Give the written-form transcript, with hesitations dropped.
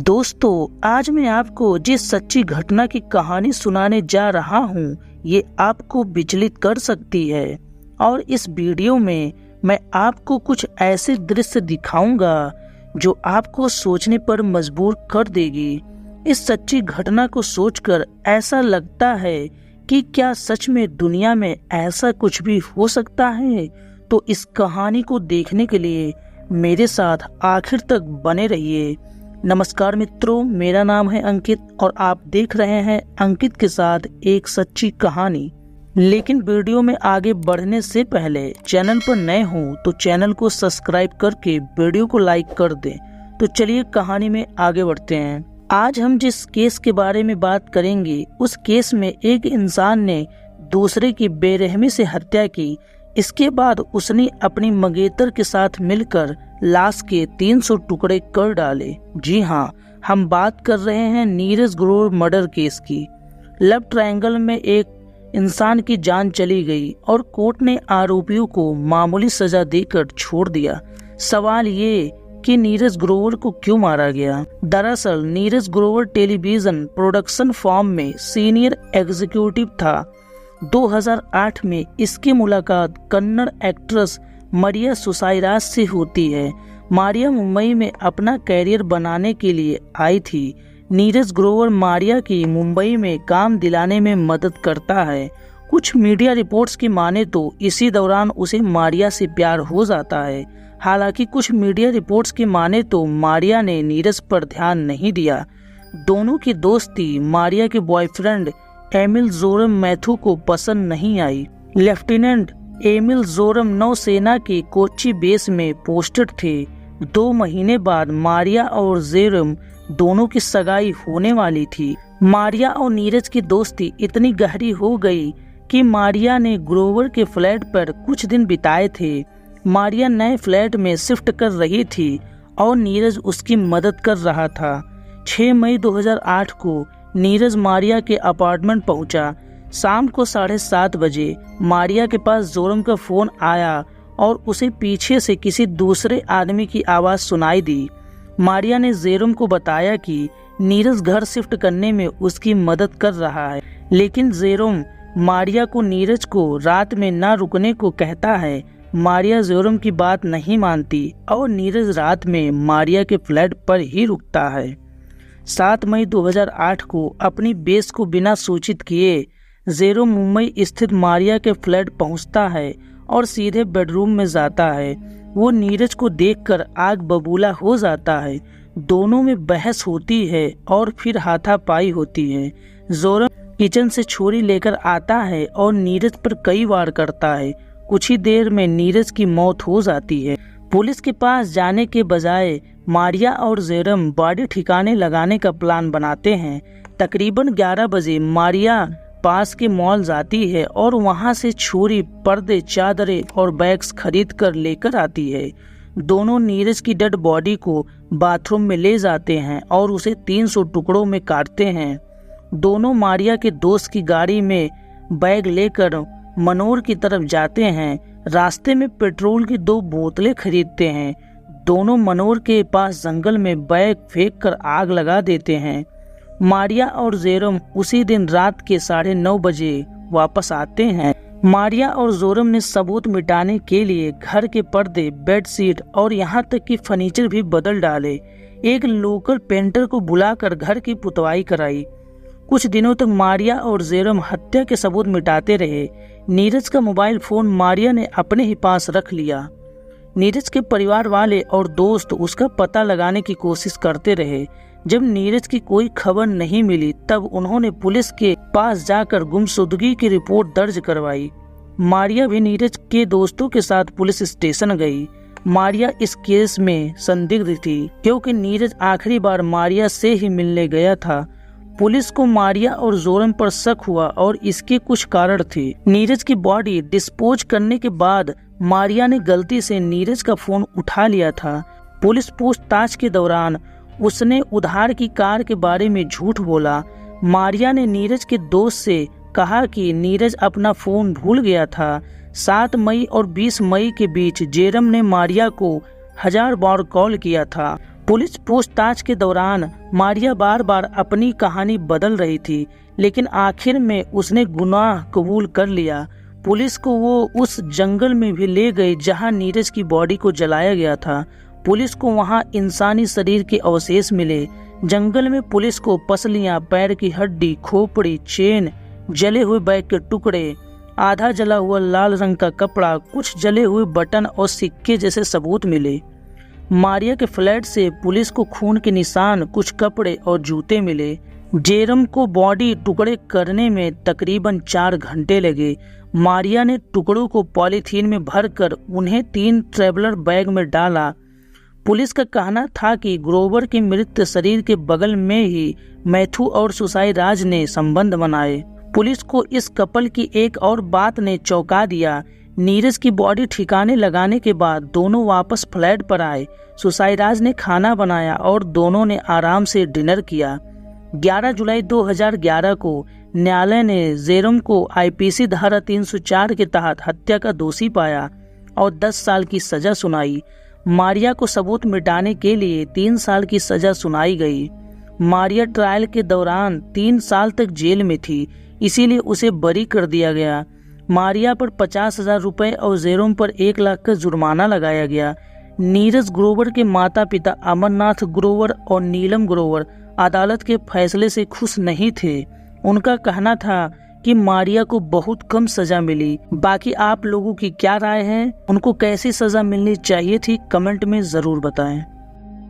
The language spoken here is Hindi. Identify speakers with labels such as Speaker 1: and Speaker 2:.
Speaker 1: दोस्तों, आज मैं आपको जिस सच्ची घटना की कहानी सुनाने जा रहा हूँ, ये आपको विचलित कर सकती है। और इस वीडियो में मैं आपको कुछ ऐसे दृश्य दिखाऊंगा जो आपको सोचने पर मजबूर कर देगी। इस सच्ची घटना को सोचकर ऐसा लगता है कि क्या सच में दुनिया में ऐसा कुछ भी हो सकता है? तो इस कहानी को देखने के लिए मेरे साथ आखिर तक बने रहिए। नमस्कार मित्रों, मेरा नाम है अंकित और आप देख रहे हैं अंकित के साथ एक सच्ची कहानी। लेकिन वीडियो में आगे बढ़ने से पहले चैनल पर नए हो तो चैनल को सब्सक्राइब करके वीडियो को लाइक कर दें। तो चलिए कहानी में आगे बढ़ते हैं। आज हम जिस केस के बारे में बात करेंगे, उस केस में एक इंसान ने दूसरे की बेरहमी से हत्या की। इसके बाद उसने अपनी मंगेतर के साथ मिलकर लाश के 300 टुकड़े कर डाले। जी हाँ, हम बात कर रहे हैं नीरज ग्रोवर मर्डर केस की। लव ट्रायंगल में एक इंसान की जान चली गई और कोर्ट ने आरोपियों को मामूली सजा देकर छोड़ दिया। सवाल ये कि नीरज ग्रोवर को क्यों मारा गया? दरअसल Neeraj Grover television production firm में सीनियर एग्जीक्यूटिव था। 2008 में इसकी मुलाकात कन्नड़ एक्ट्रेस मारिया सुसाइराज से होती है। मारिया मुंबई में अपना कैरियर बनाने के लिए आई थी। नीरज ग्रोवर मारिया की मुंबई में काम दिलाने में मदद करता है। कुछ मीडिया रिपोर्ट्स की माने तो इसी दौरान उसे मारिया से प्यार हो जाता है। हालांकि कुछ मीडिया रिपोर्ट्स की माने तो मारिया ने नीरज पर ध्यान नहीं दिया। दोनों की दोस्ती मारिया के बॉयफ्रेंड एमिल जोरम मैथ्यू को पसंद नहीं आई। लेफ्टिनेंट एमिल जोरम नौसेना के कोच्चि बेस में पोस्टेड थे। 2 महीने बाद मारिया और जोरम दोनों की सगाई होने वाली थी। मारिया और नीरज की दोस्ती इतनी गहरी हो गई कि मारिया ने ग्रोवर के फ्लैट पर कुछ दिन बिताए थे। मारिया नए फ्लैट में शिफ्ट कर रही थी और नीरज उसकी मदद कर रहा था। 6 मई 2008 को नीरज मारिया के अपार्टमेंट पहुंचा। शाम को 7:30 बजे मारिया के पास जोरम का फोन आया और उसे पीछे से किसी दूसरे आदमी की आवाज सुनाई दी। मारिया ने जोरम को बताया कि नीरज घर शिफ्ट करने में उसकी मदद कर रहा है, लेकिन जोरम मारिया को नीरज को रात में न रुकने को कहता है। मारिया जोरम की बात नहीं मानती और नीरज रात में मारिया के फ्लैट पर ही रुकता है। 7 मई 2008 को अपनी बेस को बिना सूचित किए जोरम मुंबई स्थित मारिया के फ्लैट पहुंचता है और सीधे बेडरूम में जाता है। वो नीरज को देखकर आग बबूला हो जाता है। दोनों में बहस होती है और फिर हाथापाई होती है। जोरम किचन से छुरी लेकर आता है और नीरज पर कई वार करता है। कुछ ही देर में नीरज की मौत हो जाती है। पुलिस के पास जाने के बजाय मारिया और जोरम बॉडी ठिकाने लगाने का प्लान बनाते हैं। तकरीबन 11 बजे मारिया पास के मॉल जाती है और वहां से छुरी, पर्दे, चादरें और बैग्स खरीद कर लेकर आती है। दोनों नीरज की डेड बॉडी को बाथरूम में ले जाते हैं और उसे 300 टुकड़ों में काटते हैं। दोनों मारिया के दोस्त की गाड़ी में बैग लेकर मनोर की तरफ जाते हैं। रास्ते में पेट्रोल की 2 बोतलें खरीदते हैं। दोनों मनोर के पास जंगल में बैग फेंक कर आग लगा देते हैं। मारिया और जोरम उसी दिन रात के 9:30 बजे वापस आते हैं। मारिया और जोरम ने सबूत मिटाने के लिए घर के पर्दे, बेडशीट और यहाँ तक कि फर्नीचर भी बदल डाले। एक लोकल पेंटर को बुलाकर घर की पुतवाई कराई। कुछ दिनों तक मारिया और जोरम हत्या के सबूत मिटाते रहे। नीरज का मोबाइल फोन मारिया ने अपने ही पास रख लिया। नीरज के परिवार वाले और दोस्त उसका पता लगाने की कोशिश करते रहे। जब नीरज की कोई खबर नहीं मिली तब उन्होंने पुलिस के पास जाकर गुमशुदगी की रिपोर्ट दर्ज करवाई। मारिया भी नीरज के दोस्तों के साथ पुलिस स्टेशन गई। मारिया इस केस में संदिग्ध थी क्योंकि नीरज आखिरी बार मारिया से ही मिलने गया था। पुलिस को मारिया और जोरम पर शक हुआ और इसके कुछ कारण थे। नीरज की बॉडी डिस्पोज करने के बाद मारिया ने गलती से नीरज का फोन उठा लिया था। पुलिस पूछताछ के दौरान उसने उधार की कार के बारे में झूठ बोला। मारिया ने नीरज के दोस्त से कहा कि नीरज अपना फोन भूल गया था। 7 मई और 20 मई के बीच जोरम ने मारिया को 1000 बार कॉल किया था। पुलिस पूछताछ के दौरान मारिया बार बार अपनी कहानी बदल रही थी, लेकिन आखिर में उसने गुनाह कबूल कर लिया। पुलिस को वो उस जंगल में भी ले गई जहां नीरज की बॉडी को जलाया गया था। पुलिस को वहां इंसानी शरीर के अवशेष मिले। जंगल में पुलिस को पसलियां, पैर की हड्डी, खोपड़ी, चेन, जले हुए बैग के टुकड़े, आधा जला हुआ लाल रंग का कपड़ा, कुछ जले हुए बटन और सिक्के जैसे सबूत मिले। मारिया के फ्लैट से पुलिस को खून के निशान, कुछ कपड़े और जूते मिले। जेरम को बॉडी टुकड़े करने में तकरीबन 4 घंटे लगे। मारिया ने टुकड़ों को पॉलीथीन में भरकर उन्हें 3 ट्रैवलर बैग में डाला। पुलिस का कहना था कि ग्रोवर के मृत शरीर के बगल में ही मैथ्यू और सुसाई राज ने संबंध बनाए। पुलिस को इस कपल की एक और बात ने चौंका दिया। नीरज की बॉडी ठिकाने लगाने के बाद दोनों वापस फ्लैट पर आए। सुसाई राज ने खाना बनाया और दोनों ने आराम से डिनर किया। 11 जुलाई 2011 को न्यायालय ने जेरम को आईपीसी धारा 304 के तहत हत्या का दोषी पाया और 10 साल की सजा सुनाई। मारिया को सबूत मिटाने के लिए 3 साल की सजा सुनाई गई। मारिया ट्रायल के दौरान 3 साल तक जेल में थी, इसीलिए उसे बरी कर दिया गया। मारिया पर 50,000 रुपए और जेरोम पर 1 लाख का जुर्माना लगाया गया। नीरज ग्रोवर के माता पिता अमरनाथ ग्रोवर और नीलम ग्रोवर अदालत के फैसले से खुश नहीं थे। उनका कहना था कि मारिया को बहुत कम सजा मिली। बाकी आप लोगों की क्या राय है? उनको कैसी सजा मिलनी चाहिए थी? कमेंट में जरूर बताएं।